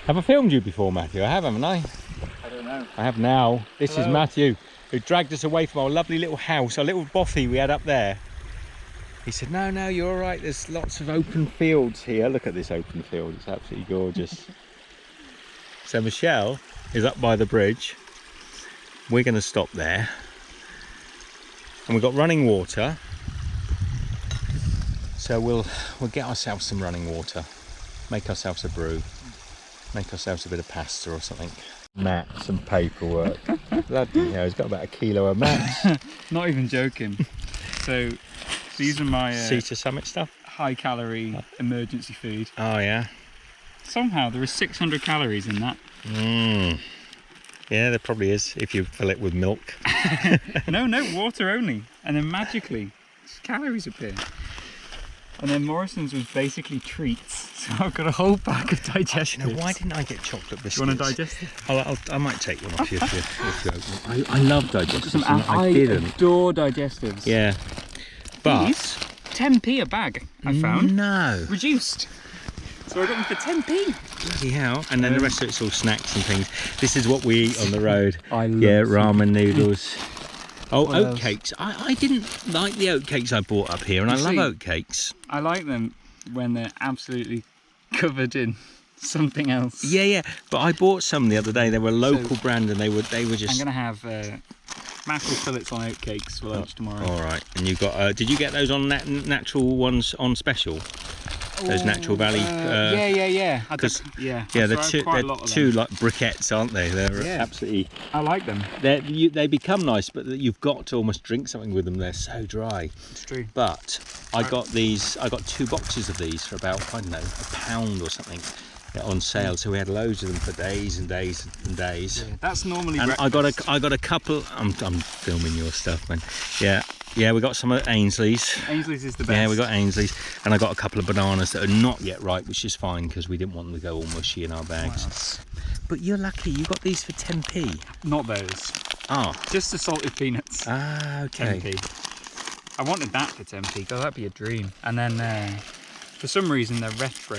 Have I filmed you before, Matthew? I have, haven't I? I don't know. I have now. This Hello. is Matthew, who dragged us away from our lovely little house, our little bothy we had up there. He said, no, no, you're all right. There's lots of open fields here. Look at this open field. It's absolutely gorgeous. So Michelle is up by the bridge. We're going to stop there. And we've got running water. So we'll get ourselves some running water. Make ourselves a brew. Make ourselves a bit of pasta or something. Mats and paperwork. Bloody hell, he's got about a kilo of mats. Not even joking. So these are my Sea to Summit stuff. high calorie emergency food. Oh yeah. Somehow there is 600 calories in that. Yeah, there probably is if you fill it with milk. No, water only. And then magically calories appear. And then Morrison's was basically treats. So I've got a whole pack of digestives. You know, why didn't I get chocolate biscuits? Do you want a digestive? I might take one off you if you open it. I love digestives. I didn't. adore digestives. Yeah. But These, 10p a bag, I found. No. Reduced. So I got them for 10p. Bloody hell. And then the rest of it's all snacks and things. This is what we eat on the road. I love ramen noodles. Oh, What oat else? cakes. I didn't like the oat cakes I bought up here, and I love oat cakes. I like them when they're absolutely covered in something else. Yeah. But I bought some the other day. They were a local brand, and they were just. I'm gonna have mackerel fillets on oat cakes for lunch tomorrow. All right. And you got? Did you get those on natural ones on special? Those Natural Valley. Yeah. They're two like briquettes, aren't they? They're absolutely. I like them. They become nice, but you've got to almost drink something with them. They're so dry. It's true. But I got 2 boxes of these for about, I don't know, £1 or something on sale. So we had loads of them for days and days and days. Yeah, that's normally. And breakfast. I got a couple. I'm filming your stuff, man. Yeah, we got some at Ainsley's. Ainsley's is the best. Yeah, we got Ainsley's, and I got a couple of bananas that are not yet ripe, which is fine because we didn't want them to go all mushy in our bags. But you're lucky, you got these for 10p. Not those. Ah, Just the salted peanuts. ah, okay. 10p. I wanted that for 10p because that'd be a dream. And then for some reason they're retro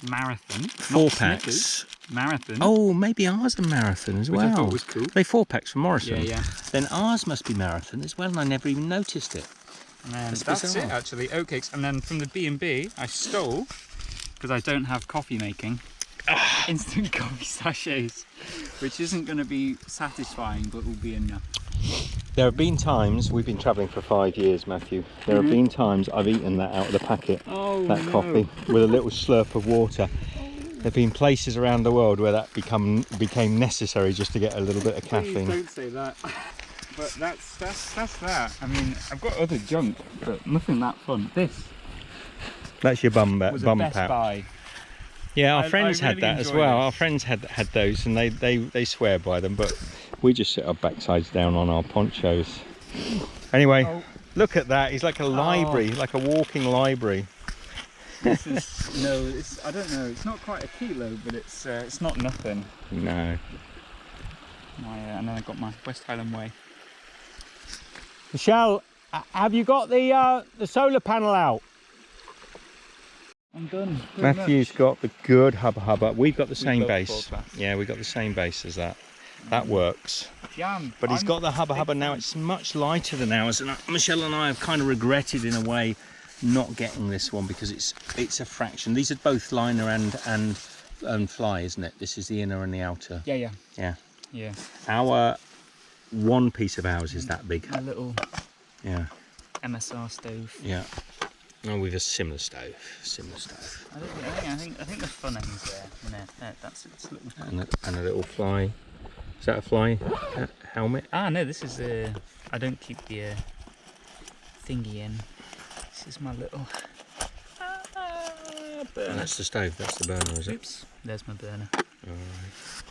marathon. 4 packs. Marathon. Oh, maybe ours are marathon as Which well. I thought was cool. They 4 packs from Morrison. Yeah. Then ours must be marathon as well, and I never even noticed it. And then That's that's bizarre. it actually, oatcakes. And then from the B&B I stole, because I don't have coffee making, instant coffee sachets, which isn't going to be satisfying but will be enough. There have been times, we've been travelling for 5 years, Matthew. There have been times I've eaten that out of the packet, that coffee, with a little slurp of water. There have been places around the world where that became necessary just to get a little bit of caffeine. Please don't say that. But that's that. I mean, I've got other junk, but nothing that fun. This That's your bum was a Best pouch. Buy. Yeah, our I friends had really that as enjoy well. this. Our friends had those, and they swear by them, but we just sit our backsides down on our ponchos. Anyway, look at that. He's like a library, like a walking library. This is I don't know. It's not quite a kilo, but it's not nothing. No. And then I got my West Highland Way. Michelle, have you got the solar panel out? I'm done. Matthew's got the good hubba. We've got the same got base. full class. Yeah, we've got the same base as that. That works. Jam. But he's got the hubba now. It's much lighter than ours, and Michelle and I have kind of regretted in a way not getting this one because it's a fraction. These are both liner and fly, isn't it? This is the inner and the outer. Yeah. Our one piece of ours is that big. A little MSR stove. Yeah. Oh, we've a similar stove. I think the fun end's there. No, that's its little. And a little fly. Is that a fly helmet? Ah, no, this is I don't keep the thingy in. This is my little burner. And that's the stove. That's the burner, is it? Oops, there's my burner. Alright.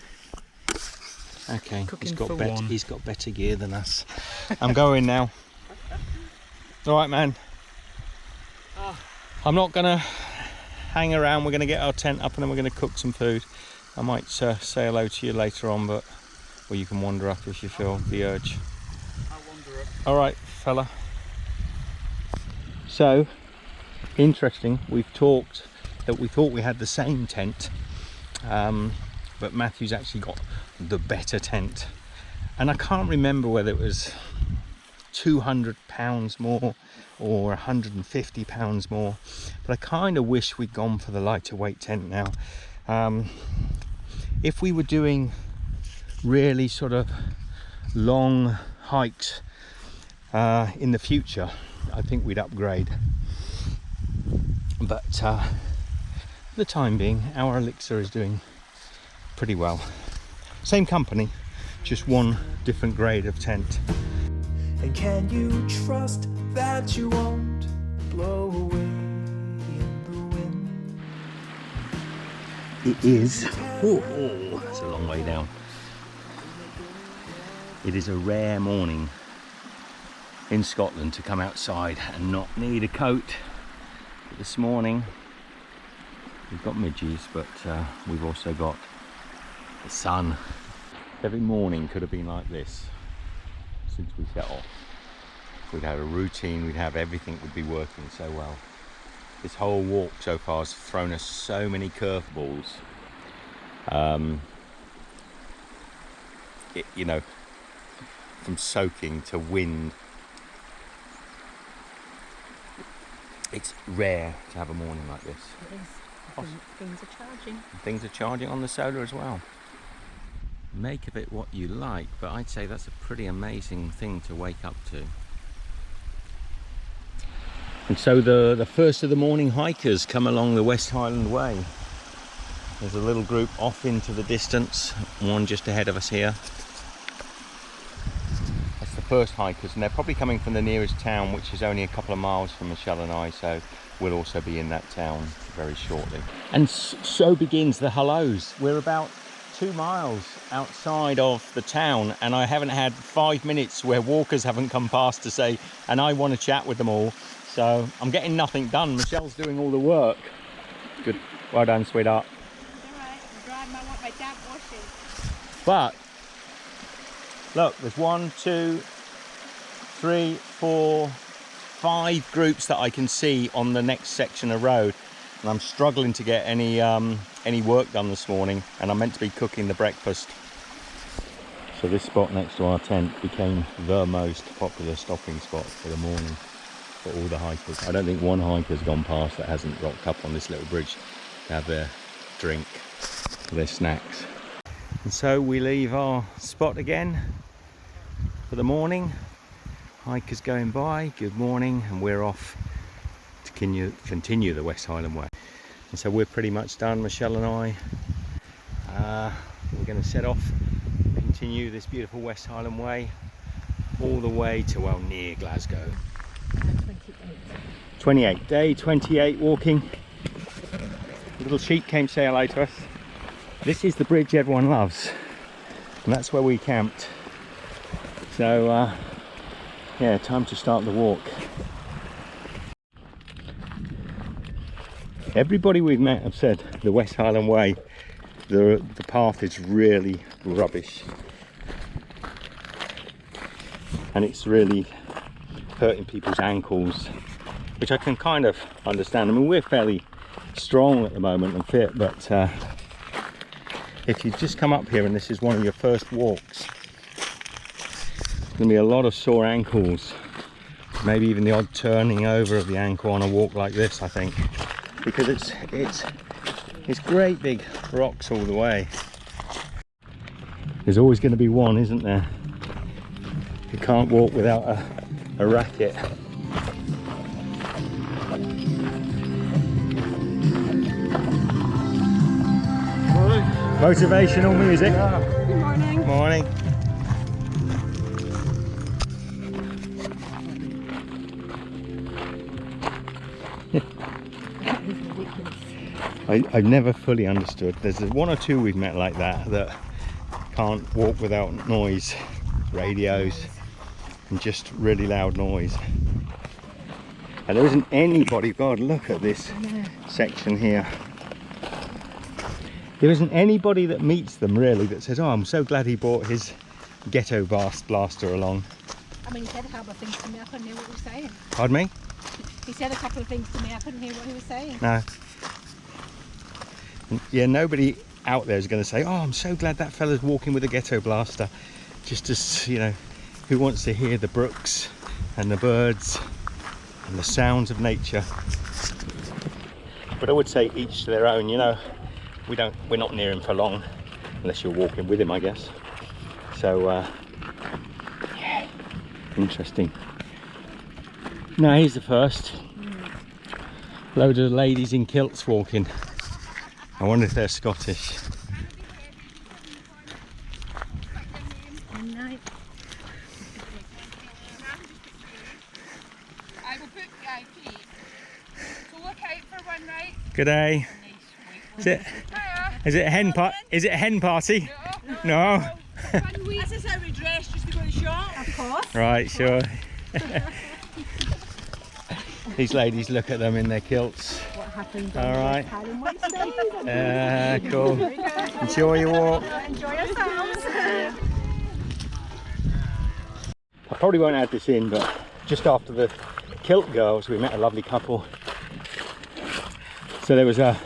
Okay, Cooking he's got better gear than us. I'm going now. Alright, man. I'm not gonna hang around. We're gonna get our tent up and then we're gonna cook some food. I might say hello to you later on, or you can wander up if you feel the urge. I'll wander up. Alright, fella. So, interesting, we've talked that we thought we had the same tent but Matthew's actually got the better tent, and I can't remember whether it was £200 more or £150 more, but I kind of wish we'd gone for the lighter weight tent now. If we were doing really sort of long hikes in the future, I think we'd upgrade, but for the time being our Elixir is doing pretty well. Same company, just one different grade of tent. And can you trust that you won't blow away in the wind? It is, oh, that's a long way down. It is a rare morning in Scotland to come outside and not need a coat. But this morning we've got midges, but we've also got the sun. Every morning could have been like this since we set off. We'd have a routine, we'd have everything would be working so well. This whole walk so far has thrown us so many curveballs. You know, from soaking to wind. It's rare to have a morning like this. It is. Things are charging. Things are charging on the solar as well. Make of it what you like, but I'd say that's a pretty amazing thing to wake up to. And so the first of the morning hikers come along the West Highland Way. There's a little group off into the distance, one just ahead of us here. That's the first hikers, and they're probably coming from the nearest town, which is only a couple of miles from Michelle and I, so we'll also be in that town very shortly. And so begins the hellos. We're about 2 miles outside of the town, and I haven't had 5 minutes where walkers haven't come past to say, and I want to chat with them all. So I'm getting nothing done. Michelle's doing all the work. Good. Well done, sweetheart. Alright, I'm drying my damp washing. But look, there's 1, 2, 3, 4, 5 groups that I can see on the next section of road, and I'm struggling to get any work done this morning, and I'm meant to be cooking the breakfast. So this spot next to our tent became the most popular stopping spot for the morning for all the hikers. I don't think one hiker's gone past that hasn't rocked up on this little bridge to have their drink, their snacks. And so we leave our spot again for the morning. Hikers going by, good morning, and we're off to continue the West Highland Way. And so we're pretty much done, Michelle and I. We're going to set off, continue this beautiful West Highland Way all the way to, well, near Glasgow. 28, day 28 walking. Little sheep came to say hello to us. This is the bridge everyone loves, and that's where we camped. So yeah, time to start the walk. Everybody we've met have said the West Highland Way, the path is really rubbish, and it's really hurting people's ankles, which I can kind of understand. I mean, we're fairly strong at the moment and fit, but if you just come up here and this is one of your first walks, there's going to be a lot of sore ankles, maybe even the odd turning over of the ankle on a walk like this, I think, because it's great big rocks all the way. There's always going to be one, isn't there? You can't walk without a racket. Motivational music. Good morning. Morning. I've never fully understood. There's 1 or 2 we've met like that can't walk without noise, radios, and just really loud noise. And there isn't anybody, God, look at this section here. There isn't anybody that meets them really that says, oh, I'm so glad he brought his ghetto blaster along. I mean, he said a couple of things to me, I couldn't hear what he was saying. Pardon me? He said a couple of things to me, I couldn't hear what he was saying. No. Yeah, nobody out there is going to say, oh, I'm so glad that fella's walking with a ghetto blaster. Just as, you know, who wants to hear the brooks and the birds and the sounds of nature? But I would say each to their own, you know. We're not near him for long, unless you're walking with him, I guess. So, yeah, interesting. Now here's the first. Load of ladies in kilts walking. I wonder if they're Scottish. I will book VIP. So look out for one, right? Good day. Is it a hen party? Is it a hen party? No. This is how we dress just to go to the shop. Of course. Right, sure. These ladies, look at them in their kilts. What happened? All right. Cool. Very good. Enjoy your walk. Enjoy yourselves. I probably won't add this in, but just after the kilt girls, we met a lovely couple. So there was a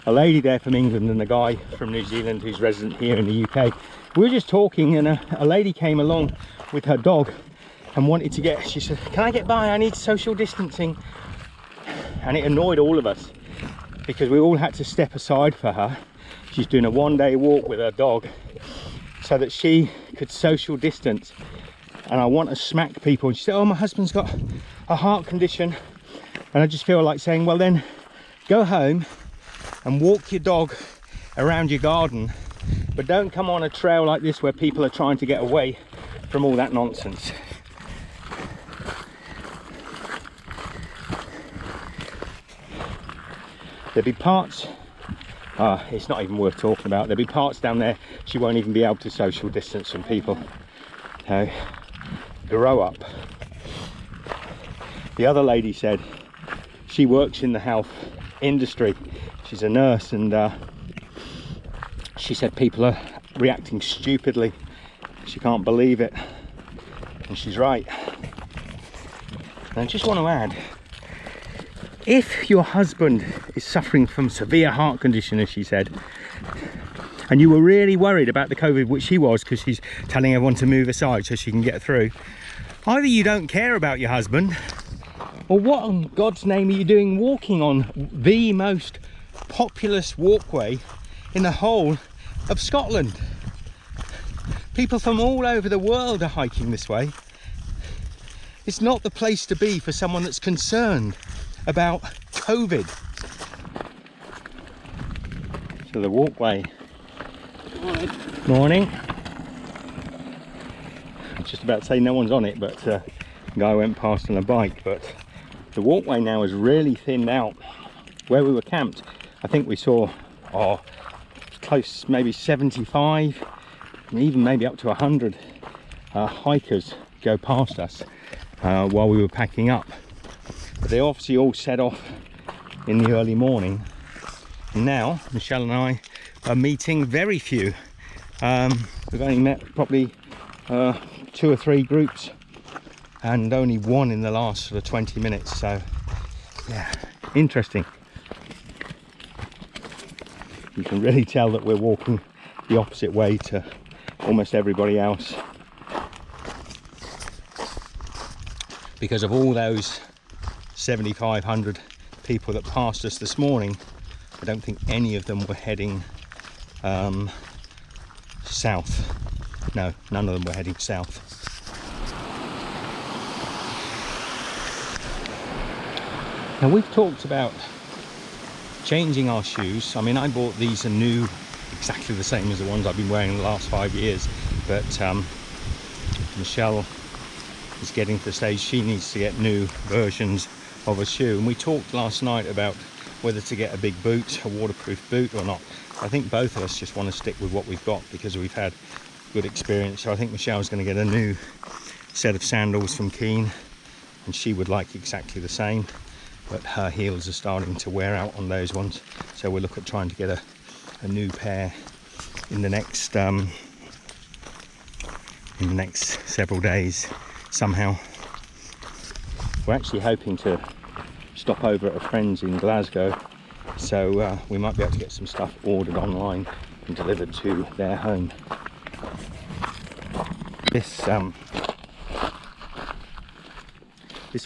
lady there from England and a guy from New Zealand who's resident here in the UK. We were just talking, and a lady came along with her dog and wanted to get, she said, can I get by? I need social distancing. And it annoyed all of us because we all had to step aside for her. She's doing a one-day walk with her dog so that she could social distance. And I want to smack people. And she said, oh, my husband's got a heart condition. And I just feel like saying, well then, go home and walk your dog around your garden, but don't come on a trail like this where people are trying to get away from all that nonsense. There'll be parts, it's not even worth talking about, there'll be parts down there she won't even be able to social distance from people. So, grow up. The other lady said she works in the health industry. She's a nurse, and she said people are reacting stupidly. She can't believe it, and she's right. And I just want to add, if your husband is suffering from severe heart condition, as she said, and you were really worried about the COVID, which she was, because she's telling everyone to move aside so she can get through, either you don't care about your husband, or what on God's name are you doing walking on the most populous walkway in the whole of Scotland? People from all over the world are hiking this way. It's not the place to be for someone that's concerned about COVID. So the walkway. Morning. I was just about to say no one's on it, but a guy went past on a bike. But the walkway now is really thinned out. Where we were camped, I think we saw close, maybe 75, even maybe up to 100 hikers go past us while we were packing up. But they obviously all set off in the early morning. And now Michelle and I are meeting very few. We've only met probably 2 or 3 groups, and only one in the last sort of 20 minutes. So yeah, interesting. You can really tell that we're walking the opposite way to almost everybody else, because of all those 7,500 people that passed us this morning. I don't think any of them were heading south. No, none of them were heading south. Now, we've talked about changing our shoes. I mean, I bought these are new, exactly the same as the ones I've been wearing the last 5 years, but Michelle is getting to the stage she needs to get new versions of a shoe. And we talked last night about whether to get a big boot, a waterproof boot or not. I think both of us just want to stick with what we've got because we've had good experience. So I think Michelle's going to get a new set of sandals from Keen, and she would like exactly the same, but her heels are starting to wear out on those ones. So we'll look at trying to get a new pair in the next several days somehow. We're actually hoping to stop over at a friend's in Glasgow So we might be able to get some stuff ordered online and delivered to their home. This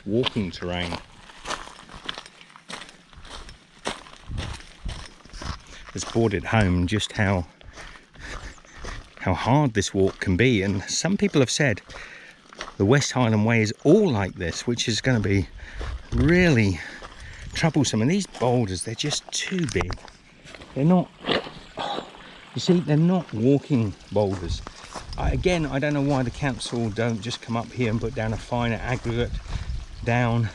walking terrain has brought it home just how hard this walk can be. And some people have said the West Highland Way is all like this, which is going to be really troublesome. And these boulders, they're just too big. They're not, you see, they're not walking boulders. Again, I don't know why the council don't just come up here and put down a finer aggregate down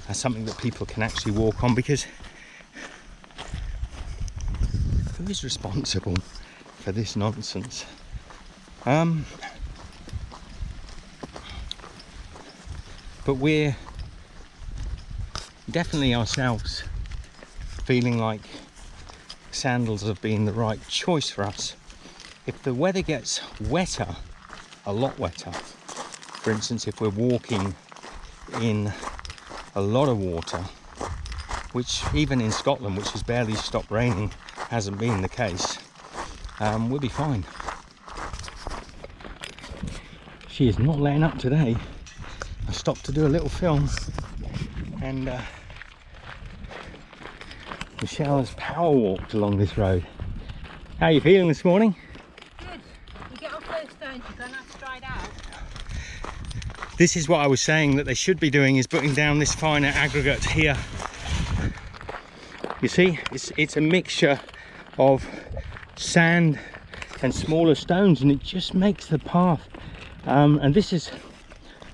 as something that people can actually walk on, because who is responsible for this nonsense? But we're definitely ourselves feeling like sandals have been the right choice for us. If the weather gets wetter, a lot wetter, for instance, if we're walking in a lot of water, which even in Scotland, which has barely stopped raining, hasn't been the case, we'll be fine. She is not letting up today. I stopped to do a little film, and Michelle has power walked along this road. How are you feeling this morning? Good. You get off those stones, you're going to have to stride out. This is what I was saying that they should be doing, is putting down this finer aggregate here. You see, it's a mixture of sand and smaller stones, and it just makes the path. And this is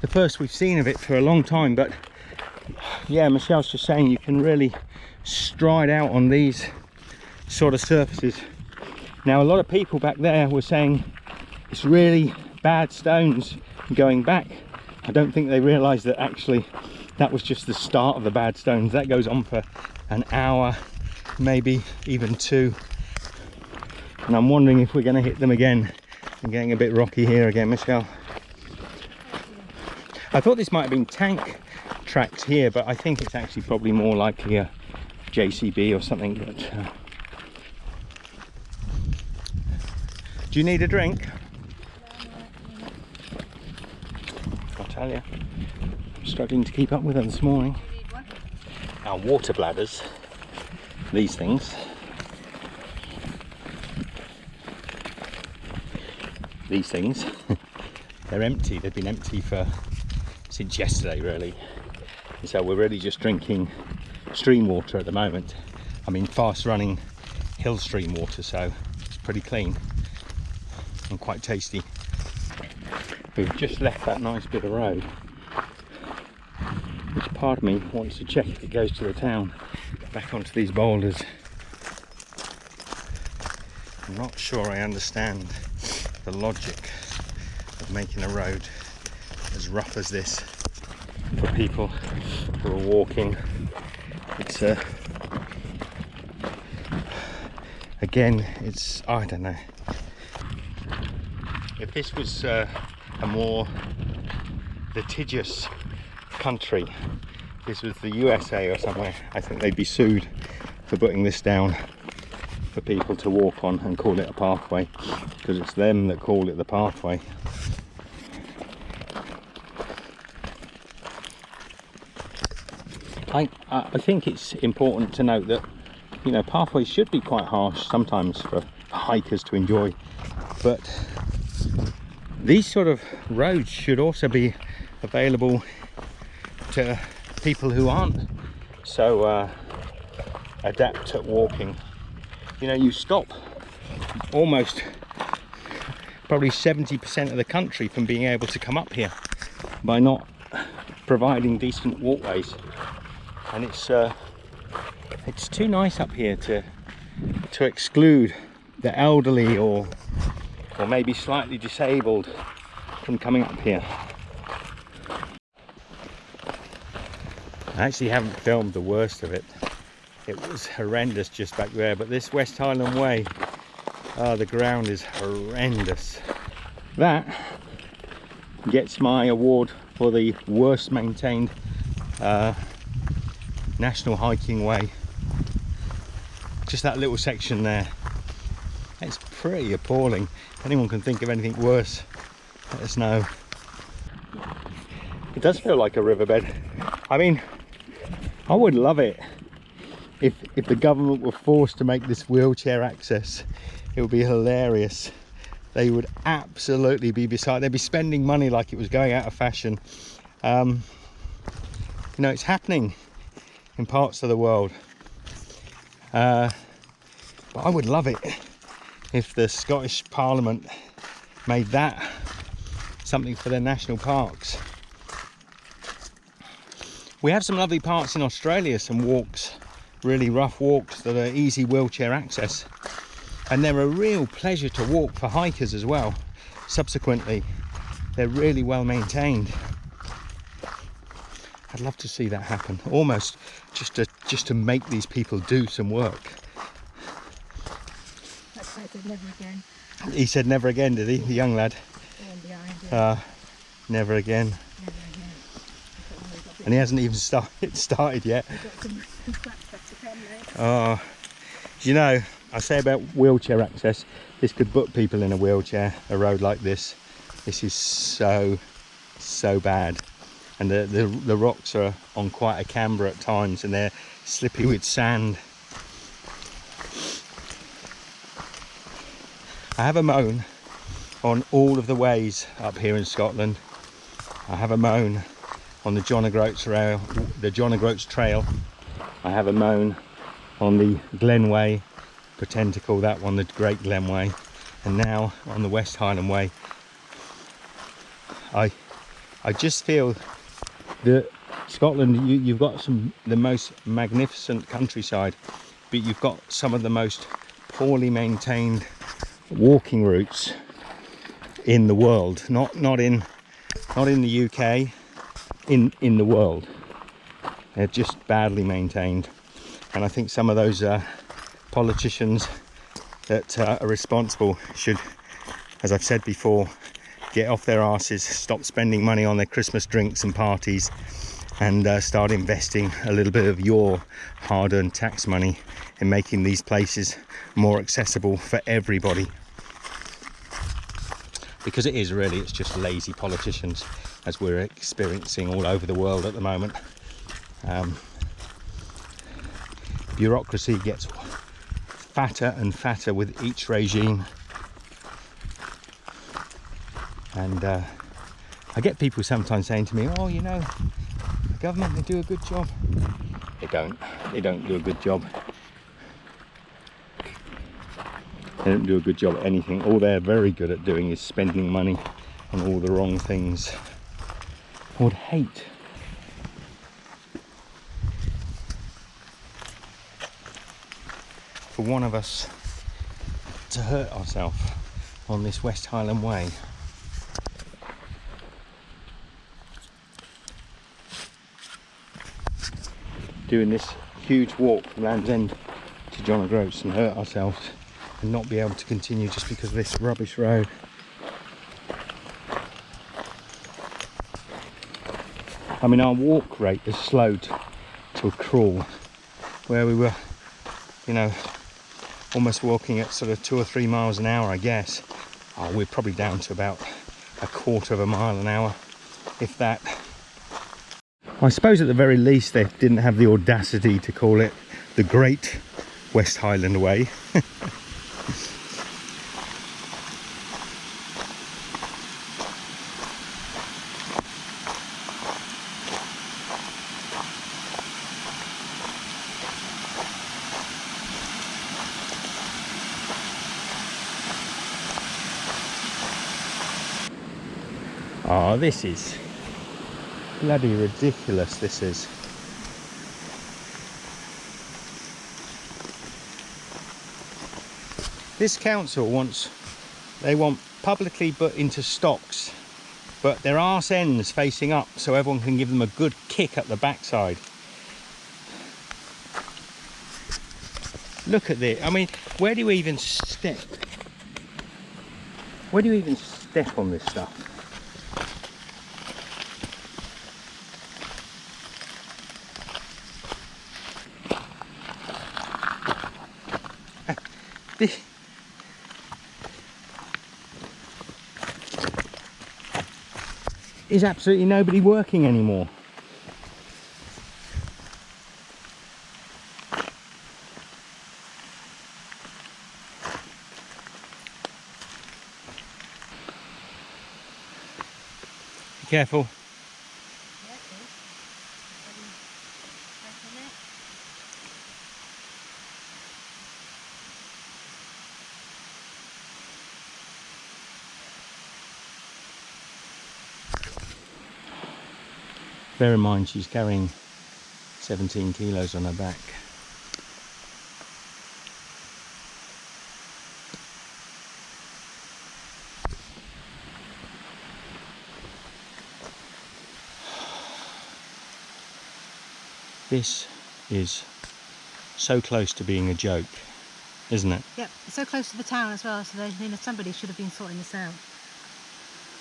the first we've seen of it for a long time, but yeah, Michelle's just saying you can really stride out on these sort of surfaces. Now, a lot of people back there were saying it's really bad stones going back. I don't think they realised that actually that was just the start of the bad stones. That goes on for an hour, maybe even 2. And I'm wondering if we're going to hit them again. I'm getting a bit rocky here again, Michelle. I thought this might have been tank tracks here, but I think it's actually probably more likely a JCB or something. But do you need a drink? I'll tell you, I'm struggling to keep up with her this morning. Our water bladders, these things, they're empty. They've been empty since yesterday, really. And so we're really just drinking stream water at the moment. I mean, fast running hill stream water, so it's pretty clean and quite tasty. We've just left that nice bit of road, which part of me wants to check if it goes to the town, back onto these boulders. I'm not sure I understand the logic of making a road as rough as this for people who are walking. It's again, it's, I don't know. If this was a more litigious country, this was the USA or somewhere, I think they'd be sued for putting this down for people to walk on and call it a pathway, because it's them that call it the pathway. I think it's important to note that, you know, pathways should be quite harsh sometimes for hikers to enjoy, but these sort of roads should also be available to people who aren't so adept at walking. You know, you stop almost probably 70% of the country from being able to come up here by not providing decent walkways. And it's too nice up here to exclude the elderly or maybe slightly disabled from coming up here. I actually haven't filmed the worst of it. It was horrendous just back there, but this West Highland Way, the ground is horrendous. That gets my award for the worst maintained national hiking way just that little section there. It's pretty appalling. If anyone can think of anything worse, let us know. It does feel like a riverbed. I mean, I would love it if the government were forced to make this wheelchair access. It would be hilarious. They would absolutely be beside. They'd be spending money like it was going out of fashion. You know, it's happening in parts of the world. But I would love it if the Scottish Parliament made that something for their national parks. We have some lovely parks in Australia, some walks, really rough walks that are easy wheelchair access, and they're a real pleasure to walk for hikers as well. Subsequently, they're really well maintained. I'd love to see that happen, almost just to make these people do some work. That's why I said never again. He said never again, did he, the young lad? The one behind you. Never again. Never again. And he hasn't even started yet. We've got some flats to come, mate. Oh, you know, I say about wheelchair access, this could put people in a wheelchair, a road like this. This is so bad. And the rocks are on quite a camber at times, and they're slippy with sand. I have a moan on all of the ways up here in Scotland. I have a moan on the John O'Groats Trail. I have a moan on the Glen Way, pretend to call that one the Great Glen Way, and now on the West Highland Way. I just feel that Scotland, you've got the most magnificent countryside, but you've got some of the most poorly maintained walking routes in the world. Not in the UK, in the world. They're just badly maintained, and I think some of those politicians that are responsible should, as I've said before, get off their arses, stop spending money on their Christmas drinks and parties, and start investing a little bit of your hard-earned tax money in making these places more accessible for everybody. Because it is really, it's just lazy politicians, as we're experiencing all over the world at the moment. Bureaucracy gets fatter and fatter with each regime. And I get people sometimes saying to me, oh, you know, the government, they do a good job. They don't do a good job. They don't do a good job at anything. All they're very good at doing is spending money on all the wrong things. I would hate for one of us to hurt ourselves on this West Highland Way. Doing this huge walk from Land's End to John O'Groats and hurt ourselves and not be able to continue just because of this rubbish road. I mean, our walk rate has slowed to a crawl, where we were, you know, almost walking at sort of 2 or 3 miles an hour, I guess. Oh, we're probably down to about a quarter of a mile an hour, if that. I suppose at the very least they didn't have the audacity to call it the Great West Highland Way. Oh, this is bloody ridiculous, this is. This council want publicly put into stocks, but their arse ends facing up so everyone can give them a good kick at the backside. Look at this. I mean, where do you even step? Where do you even step on this stuff? Is absolutely nobody working anymore. Be careful. Bear in mind she's carrying 17 kilos on her back. This is so close to being a joke, isn't it? Yep, it's so close to the town as well, so somebody should have been sorting this out.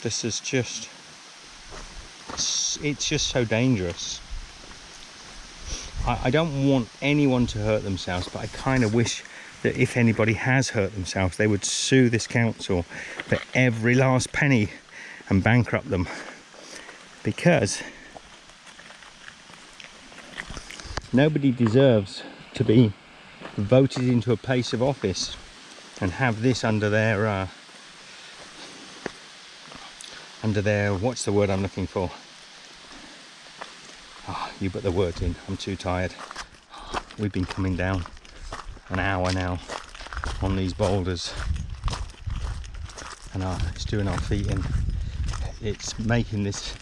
This is just, it's just so dangerous. I don't want anyone to hurt themselves, but I kind of wish that if anybody has hurt themselves, they would sue this council for every last penny and bankrupt them, because nobody deserves to be voted into a place of office and have this under their what's the word I'm looking for? Oh, you put the word in, I'm too tired. We've been coming down an hour now on these boulders, and it's doing our feet in. It's making this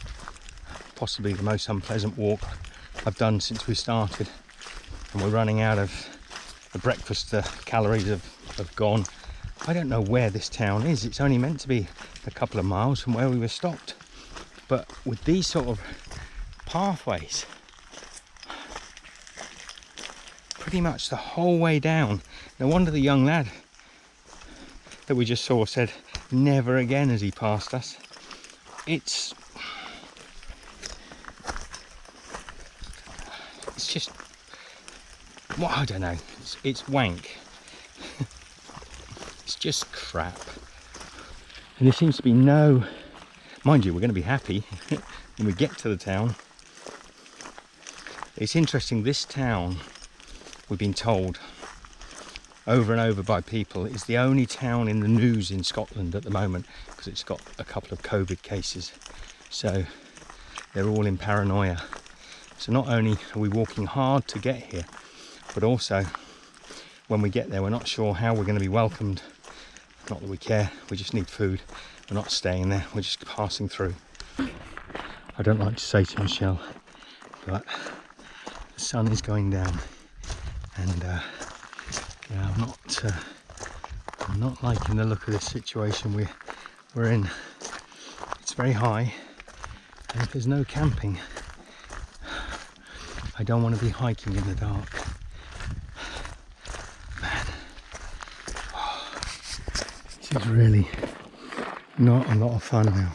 possibly the most unpleasant walk I've done since we started, and we're running out of the breakfast. The calories have gone. I don't know where this town is. It's only meant to be a couple of miles from where we were stopped, but with these sort of pathways pretty much the whole way down, no wonder the young lad that we just saw said never again as he passed us. It's just, well, I don't know, it's wank. It's just crap. And there seems to be no, mind you, we're going to be happy when we get to the town. It's interesting, this town, we've been told over and over by people, is the only town in the news in Scotland at the moment because it's got a couple of COVID cases. So they're all in paranoia. So not only are we walking hard to get here, but also when we get there, we're not sure how we're going to be welcomed. Not that we care, we just need food. We're not staying there, we're just passing through. I don't like to say to Michelle, but the sun is going down, and yeah, I'm not liking the look of this situation we're in. It's very high, and if there's no camping, I don't want to be hiking in the dark. Man, this is really not a lot of fun now.